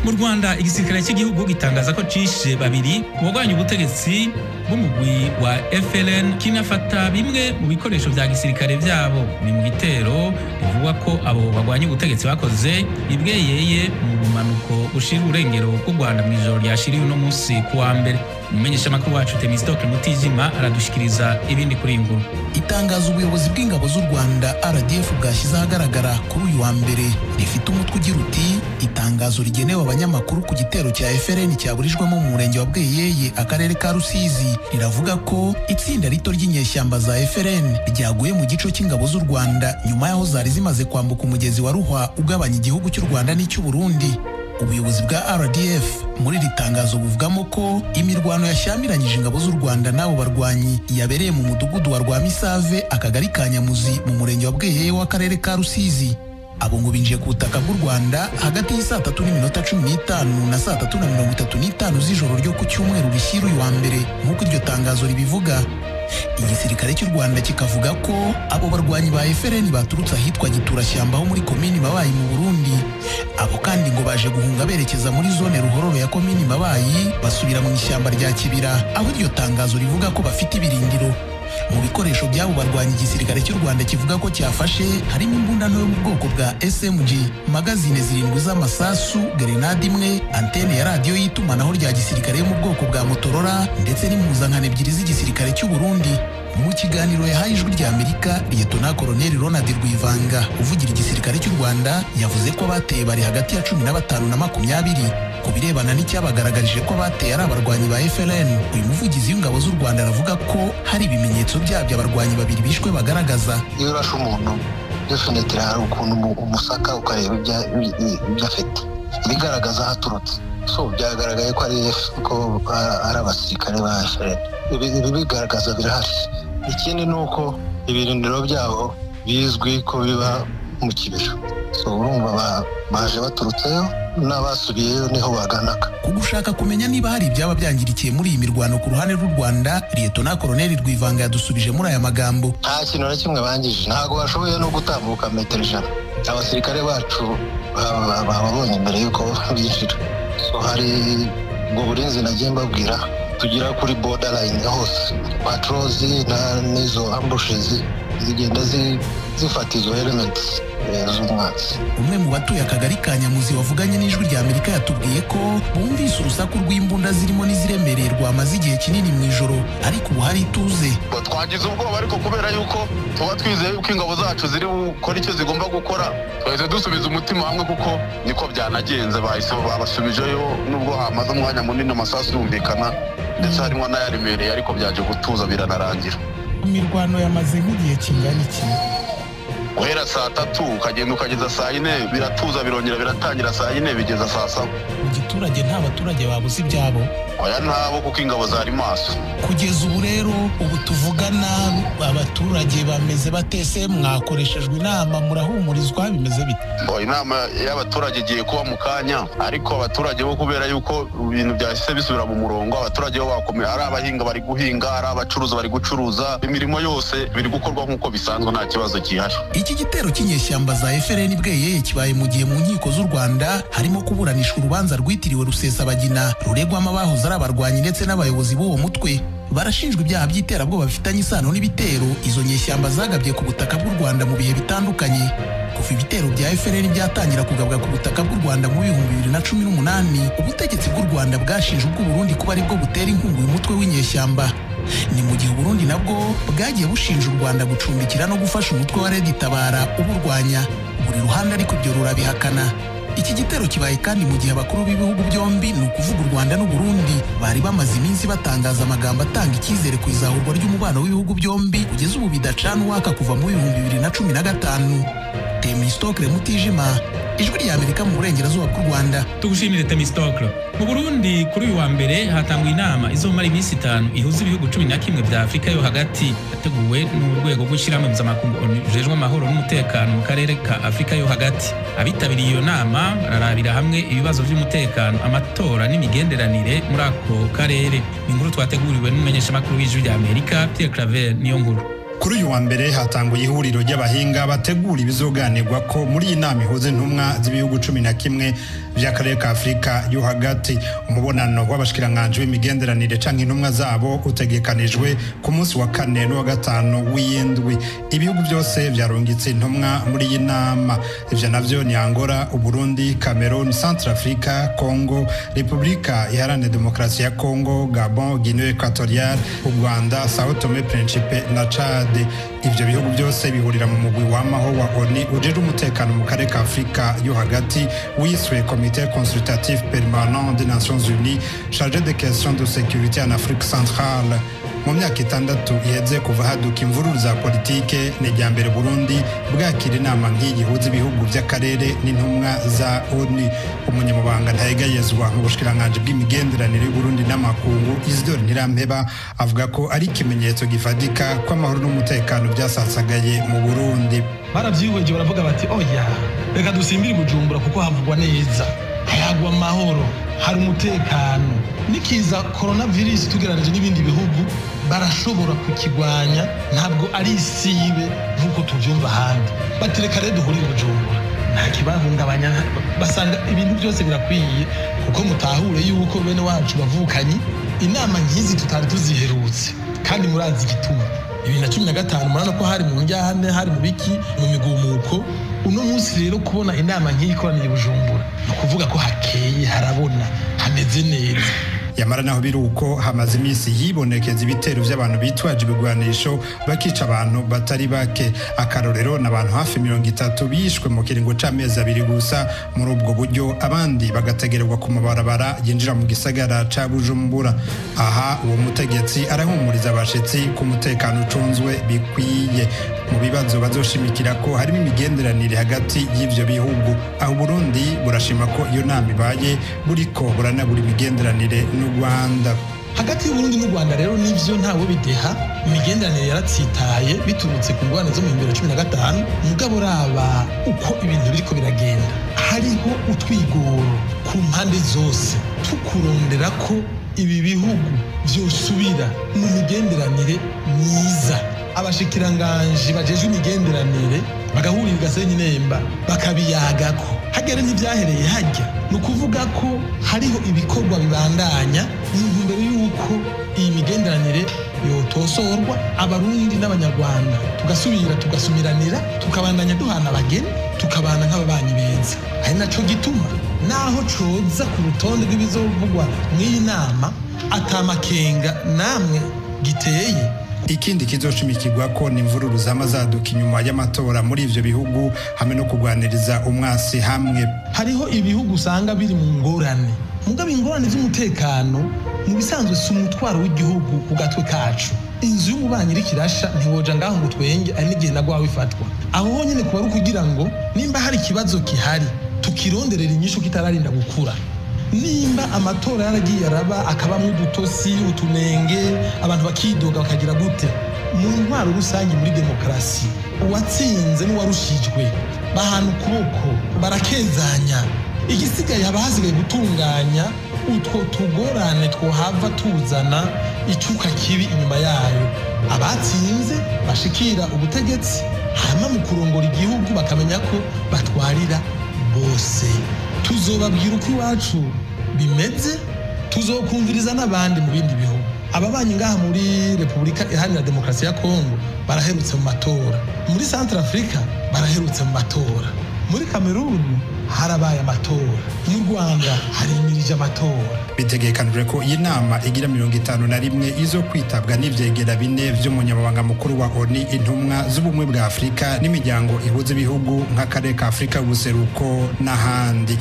Mu Rwanda igisirikare cy'igihugu gitangaza ko cishe babiri bogwanya ubutegetsi bw'umugwi wa FLN kinafata bimwe mu bikoresho vya gisirikare vyabo. Ni mu gitero bivugwa ko abo bagwanya ubutegetsi bakoze ibweyeye mu bumanuko bushira urengero bw'u Rwanda mu ijoro ryashiriye uno munsi kuwa mbere. Umumenyesha makuru wacu Temistocle Mutijima aradushikiriza ibindi kuri inkuru. Itangazo ubuyobozi bw'ingabo z'u Rwanda RDF bwashyize ahagaragara kuri uyu wa mbere rifite umutwe ugira uti itangazo rigenewe abanyamakuru ku gitero cya FLN cyaburijwemo mu murenge wa Bweyeye akarere ka Rusizi riravuga ko itsinda rito ry'inyeshyamba za FLN ryaguye mu gico cy'ingabo z'u Rwanda nyuma yaho zari zimaze kwambuka umugezi wa Ruhwa ugabanya igihugu cy'u Rwanda n'icy'u Burundi. Ubuyobozi bwa RDF muri iri tangazo buvugamo ko imirwano yashyamiranyije ingabo z'u Rwanda n'abo barwanyi yabereye mu mudugudu wa Rwamisave akagari ka Nyamuzi mu murenge wa Bweyeye w'akarere ka Rusizi. Abo ngo binjiye ku butaka bw'u Rwanda hagati y'isa 3:15 na saa 3:35 z'ijoro ryo ku cyumweru bishyira uyu wa mbere nk'uko iryo tangazo ribivuga. Igisirikare cy'u Rwanda kikavuga ko abo barwanyi ba FLN baturutse ahitwa Giturashyamba ho muri komini Mabayi mu Burundi. Abo kandi ngo baje guhunga berekeza muri zone Ruhororo ya komini Mabayi basubira mu ishyamba rya Kibira aho iryo tangazo rivuga ko bafite ibirindiro. Mu bikoresho byabo barwanya igisirikare cy'u Rwanda kivuga ko cyafashe harimo imbunda nto yo mu bwoko bwa SMG, magazine 7 z'amasasu, grenade imwe, antene ya radio y'itumanaho rya gisirikare yo mu bwoko bwa Motorola ndetse n'impuzankano ebyiri z'igisirikare cy'u Burundi. Mu kiganiro yahaye ijwi rya Amerika, Lieutenant Colonel Ronald Rwivanga uvugira igisirikare cy'u Rwanda yavuze ko abateye bari hagati ya 15 na 20. Ku birebana n'icyabagaragarije ko abateye ari abarwanyi ba FLN, uyu muvugizi w'ingabo z'u Rwanda aravuga ko hari ibimenyetso byabyo abarwanyi babiri bishwe bagaragaza. Iyo urashe umuntu definitely hari ukuntu umusaka ukareba ibyo afite bigaragaza haturutse. So byagaragaye ko ari abasirikare ba FLN. Ibi bigaragaza birahari. Ikindi ni uko ibirindiro byabo bizwi ko biba mu Kibira. So urumva baje baturutseyo n'abasubiyeyo niho baganaga. Kugushaka kumenya niba hari ibyaba byangirikiye muri iyi mirwano ku ruhande rw'u Rwanda, Lieutenant Colonel Rwivanga yadusubije muri aya magambo. Nta kintu na kimwe bangije, ntago bashoboye no gutambuka metero 100. Abasirikare bacu babonye imbere yuko binjira. So hari ubwo burinzi nagiye mbabwira tugira kuri borderline hose. Patrols n'izo ambushes zigenda zifata izo elements z'umwanzi. Umwe mu batuye akagari ka Nyamuzi wavuganye n'ijwi rya Amerika yatubwiye ko bumvise urusaku rw'imbunda zirimo n'iziremereye rwamaze igihe kinini mu ijoro ariko ubu hari ituze. Twagize ubwoba ariko kubera yuko tuba twizeye yuko ingabo zacu ziri gukora icyo zigomba gukora, twese dusubiza umutima hamwe kuko niko byanagenze. Bahise babasubijeyo nubwo hamaze umwanya munini amasasu yumvikana ndetse harimo n'ayaremereye ariko byaje gutuza biranarangira. Imirwano yamaze nk'igihe kingana iki? Guhera saa 3 ukagenda ukageza saa 4 biratuza birongera biratangira saa 4 bigeza saa 7. Mu giturage nta baturage babuze ibyabo? Oya ntabo kuko ingabo zari maso. Kugeza ubu rero ubu tuvugana abaturage bameze batese, mwakoreshejwe inama murahumurizwa bimeze bite? Inama y'abaturage igiye kuba mu kanya ariko abaturage bo kubera yuko ibintu byahise bisubira mu murongo, abaturage bo bakomeye, ari abahinga bari guhinga, ari abacuruza bari gucuruza, imirimo yose biri gukorwa nk'uko bisanzwe nta kibazo gihari. Iki gitero cy'inyeshyamba za FLN Bweyeye kibaye mu gihe mu nkiko z'u Rwanda harimo kuburanisha urubanza rwitiriwe Rusesabagina ruregwamo abahoze ari abarwanyi ndetse n'abayobozi b'uwo mutwe. Barashinjwa ibyaha by'iterabwoba bifitanye isano n'ibitero izo nyeshyamba zagabye ku butaka bw'u Rwanda mu bihe bitandukanye. Kuva ibitero bya FLN byatangira kugabwa ku butaka bw'u Rwanda mu 2018, ubutegetsi bw'u Rwanda bwashinje ubw'u Burundi kuba aribwo butera inkunga uyu mutwe w'inyeshyamba. Ni mu gihe Burundi nabwo bwagiye bushinja u Rwanda gucumbikira no gufasha umutwe wa Red Tabara uburwanya. Buri ruhande ariko ibyo rurabihakana. Iki gitero kibaye kandi mu gihe abakuru b'ibihugu byombi ni ukuvuga u Rwanda n'u Burundi bari bamaze iminsi batangaza amagambo atanga icyizere ku izahurwa ry'umubano w'ibihugu byombi kugeza ubu bidacana uwaka kuva mu 2015. Temistocle Mutijima, ijwi rya Amerika mu burengerazuba bw'u Rwanda. Tugushimire Temistocle. Mu Burundi kuri uyu wa mbere hatangwa inama izomara iminsi 5 ihuza ibihugu 11 bya Afrika yo hagati yateguwe n'urwego rw'ishyirahamwe mpuzamakungu rujejwe amahoro n'umutekano mu karere ka Afrika yo hagati. Abitabiriye iyo nama bararabira hamwe ibibazo by'umutekano, amatora n'imigenderanire muri ako karere. Inkuru twateguriwe n'umumenyeshamakuru w'ijwi rya Amerika Pierre Claver niyo nkuru. Kuri uyu wa mbere hatanguye ihuriro ry'abahinga bategura ibizoganirwa ko muri iyi nama ihuza intumwa z'ibihugu 11 by'akarere ka Afurika yo hagati. Umubonano w'abashikiranganje b'imigenderanire canke intumwa zabo utegekanijwe ku munsi wa 4 no wa 5 w'indwi. Ibihugu byose byarungitse intumwa muri iyi nama. Ivyo navyo ni Angola, Uburundi, Cameroon, Centrafrica, Congo, Repubulika Iharanira Demokarasi ya Congo, Gabon, Guinée Equatoriale, u Rwanda, Sao Tome Principe na Chad. Ivyo bihugu byose bihurira mu mugwi w'amaho wa ONU ujejwe umutekano mu karere ka Afurika yo hagati wiswe Comité consultatif permanent des Nations Unies chargé des questions de sécurité en Afrique centrale. Mu myaka 6 iheze kuva haduka imvururu za politike n'ijyambere Burundi bwakira inama nk'iyi ihuza ibihugu by'akarere n'intumwa za ONU. Umunyamabanga ntayegayezwa mu bushikiranganje bw'imigenderanire y'u Burundi n'amakungu Isidore Ntirampeba avuga ko ari ikimenyetso gifadika ko amahoro n'umutekano byasasagaye mu Burundi. Baravyihweje baravuga bati oya reka dusimbire Bujumbura kuko havugwa neza hayagwa amahoro hari umutekano nikiza coronavirus tugereranije n'ibindi bihugu barashobora kukigwanya ntabwo ari isibe nkuko tuvyumva handi batereka rero duhurira Bujumbura nta kibahungabanya basanga ibintu byose birakwiye kuko mutahure yuko bene wacu bavukanye inama nkizi tutari tuziherutse kandi murazi igituma 2015 murana ko hari mu njyane hari mu biki mu migumuko uno munsi rero kubona inama nk'iyi ikoraniye Bujumbura no kuvuga ko hakeye harabona hameze neza. Yamara naho biruko hamaze imisi yibonekeza ibitero by'abantu bitwaje ibigwanisho bakica abantu batari bake. Akarorero n'abantu hafi 30 bishwe mu kiringo c'amezi 2 gusa. Muri ubwo buryo abandi bagategererwa ku mabarabara yinjira mu gisagara ca Bujumbura. Aha uwo mutegetsi arahumuriza abashitsi ku mutekano ucunzwe bikwiye. Mu bibazo bazoshimikira ko harimo imigenderanire hagati y'ivyo bihugu. Aho Burundi burashima ko iyo nama ibaye buriko buranagura imigenderanire Rwanda. Hagati y'Uburundi n'u Rwanda rero nivyo ntawe bideha imigenderanire yaratsitaye biturutse ku ngwane zo mu 2015 mugabo raba uko ibintu biriko biragenda hariho utwigoro ku mpande zose tukurondera ko ibi bihugu vyosubira mu migenderanire myiza. Abashikiranganje bajeje imigenderanire bagahurira Gasenyi Nemba bakabiyagako hagere n'ivyahereye hajya no kuvuga ko hariho ibikorwa bibandanya imbere yuko iyi migenderanire yotosorwa abarundi n'abanyarwanda tugasubira tugasumiranira tukabandanya duhana abageni tukabana nk'ababanyi beza ari naco gituma naho coza ku rutonde rw'ibizovugwa mw'iyi nama atamakenga namwe giteye. Ikindi kizoshimikirwa ko ni imvururu zamazaduka inyuma y'amatora muri ivyo bihugu hamwe no kugwaniriza umwasi hamwe. Hariho ibihugu usanga biri mu ngorane mugabo ingorane z'umutekano mu bisanzwe si umutwaro w'igihugu ku gatwe kacu. Inzu y'umubanyi irikirasha ntiwoja ngaho ngo twenge ari n'igihe nagwawe ifatwa. Aho honyene kuba ari kugira ngo nimba hari ikibazo kihari tukironderera inyishu kitararinda gukura. Nimba amatora yaragiye araba akabamwe udutosi utunenge abantu bakidoga bakagira gute mu ntwaro rusange muri demokrasi uwatsinze n'uwarushijwe bahana ukuboko barakezanya igisigaye abahasigaye gutunganya utwo tugorane twohava tuzana icuka kibi inyuma yayo abatsinze bashikira ubutegetsi hama mu kurongora igihugu bakamenya ko batwarira bose. Tuzobabwira uko iwacu bimeze tuzokumviriza n'abandi mu bindi bihugu. Ababanyi ngaha muri Repubulika Iharanira Demokarasi ya Congo baraherutse mu matora, muri Centrafrica baraherutse mu matora, muri Cameroon harabaye amatora, mu Rwanda harimirije amatora. Bitegekanijwe ko iyi nama igira 51 izo kwitabwa n'ivyegera bine vy'umunyamabanga mukuru wa ONU intumwa z'ubumwe bwa Afrika n'imiryango ihuza ibihugu nk'akarere ka Afrika y'ubuseruko n'ahandi.